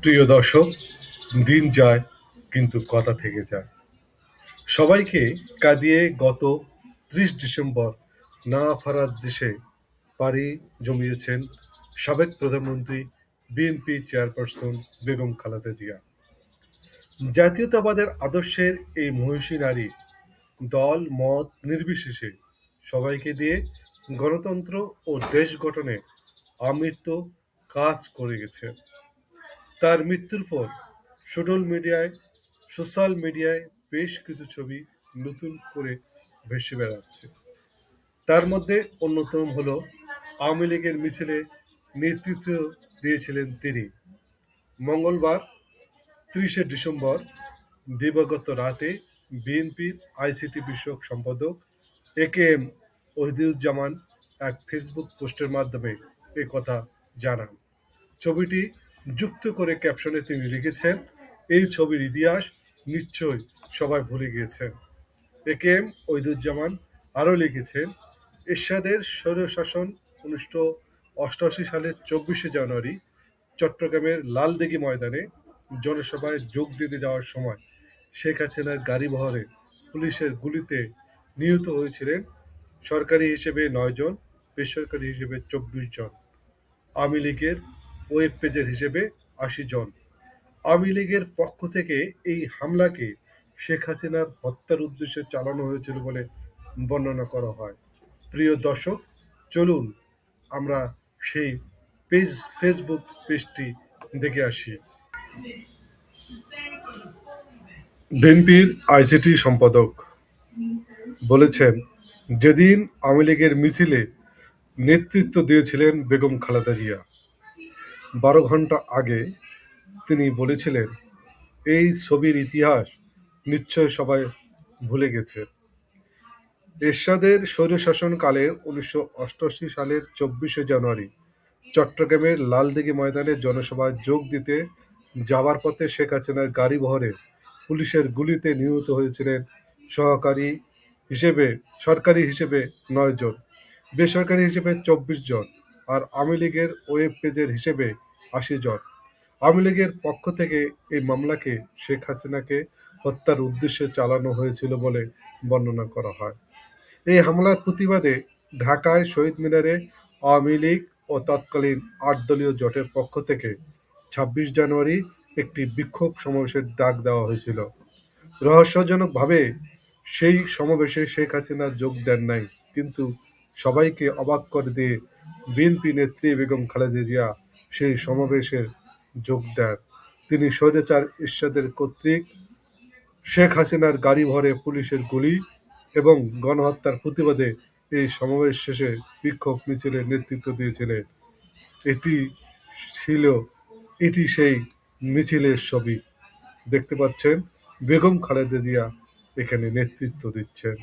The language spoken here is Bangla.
প্রিয় দর্শক, দিন যায় কিন্তু কথা থেকে যায়। সবাইকে কাঁদিয়ে গত ৩০ ডিসেম্বর না ফেরার দেশে পাড়ি জমিয়েছেন সাবেক প্রধানমন্ত্রী বিএনপি চেয়ারপারসন বেগম খালেদা জিয়া। জাতীয়তাবাদের আদর্শের এই মহিষী নারী দল মত নির্বিশেষে সবাইকে দিয়ে গণতন্ত্র ও দেশ গঠনে আমৃত্য কাজ করে গেছে। তার মৃত্যুর পর সোশ্যাল মিডিয়ায় বেশ কিছু ছবি নতুন করে ভেসে বেড়াচ্ছে। তার মধ্যে অন্যতম হলো আওয়ামী লীগের মিছিলে নেতৃত্ব দিয়েছিলেন তিনি। মঙ্গলবার ৩০ ডিসেম্বর দিবাগত রাতে বিএনপির আইসিটি বিষয়ক সম্পাদক একেএম ওহিদুজ্জামান এক ফেসবুক পোস্টের মাধ্যমে এ কথা জানান। ছবিটি যুক্ত করে ক্যাপশনে তিনি লিখেছেন, এই ছবির ইতিহাস নিশ্চয়ই সবাই ভুলে গিয়েছেন। একেএম ওহিদুজ্জামান আরও লিখেছেন, এরশাদের স্বৈরশাসন ১৯৮৮ সালের ২৪শে জানুয়ারি চট্টগ্রামের লালদিঘি ময়দানে জনসভায় যোগ দিতে যাওয়ার সময় শেখ হাসিনার গাড়িবহরে পুলিশের গুলিতে নিহত হয়েছিলেন সরকারি হিসেবে ৯ জন, বেসরকারি হিসেবে ২৪ জন, আওয়ামী লীগের ওয়েব পেজের হিসেবে ৮০ জন। আওয়ামী লীগের পক্ষ থেকে এই হামলাকে শেখ হাসিনার হত্যার উদ্দেশ্যে চালানো হয়েছিল বলে বর্ণনা করা হয়। প্রিয় দর্শক, চলুন আমরা সেই ফেসবুক পেজটি দেখে আসি। বিএনপির আইসিটি সম্পাদক বলেছেন, যেদিন আওয়ামী লীগের মিছিলে নেতৃত্ব দিয়েছিলেন বেগম খালেদা জিয়া, ১২ ঘণ্টা আগে তিনি বলেছিলেন, এই ছবির ইতিহাস নিশ্চয় সবাই ভুলে গেছে। এরশাদের স্বৈরশাসনকালে ১৯৮৮ সালের ২৪শে জানুয়ারি চট্টগ্রামের লালদিঘি ময়দানে জনসভায় যোগ দিতে যাবার পথে শেখ হাসিনার গাড়িবহরে পুলিশের গুলিতে নিহত হয়েছিলেন সরকারি হিসেবে ৯ জন, বেসরকারি হিসেবে ২৪ জন, আর আওয়ামী লীগের ওয়েব পেজের হিসেবে ৮০ জন। আওয়ামী লীগের পক্ষ থেকে এই মামলাকে শেখ হাসিনাকে হত্যার উদ্দেশ্যে চালানো হয়েছিল বলে বর্ণনা করা হয়। এই হামলার প্রতিবাদে ঢাকায় শহীদ মিনারে আওয়ামী লীগ ও তৎকালীন ৮ দলীয় জোটের পক্ষ থেকে ২৬ জানুয়ারি একটি বিক্ষোভ সমাবেশের ডাক দেওয়া হয়েছিল। রহস্যজনকভাবে সেই সমাবেশে শেখ হাসিনা যোগ দেন নাই, কিন্তু সবাইকে অবাক করে দিয়ে বিএনপি নেত্রী বেগম খালেদা জিয়া সেই সমাবেশে যোগ দেন। তিনি স্বৈরাচার এরশাদের কর্তৃক শেখ হাসিনার গাড়িবহরে পুলিশের গুলি এবং গণহত্যার প্রতিবাদে এই সমাবেশ শেষে বিক্ষোভ মিছিলের নেতৃত্ব দিয়েছিলেন। এটি ছিল এটি সেই মিছিলের ছবি। দেখতে পাচ্ছেন বেগম খালেদা জিয়া এখানে নেতৃত্ব দিচ্ছেন।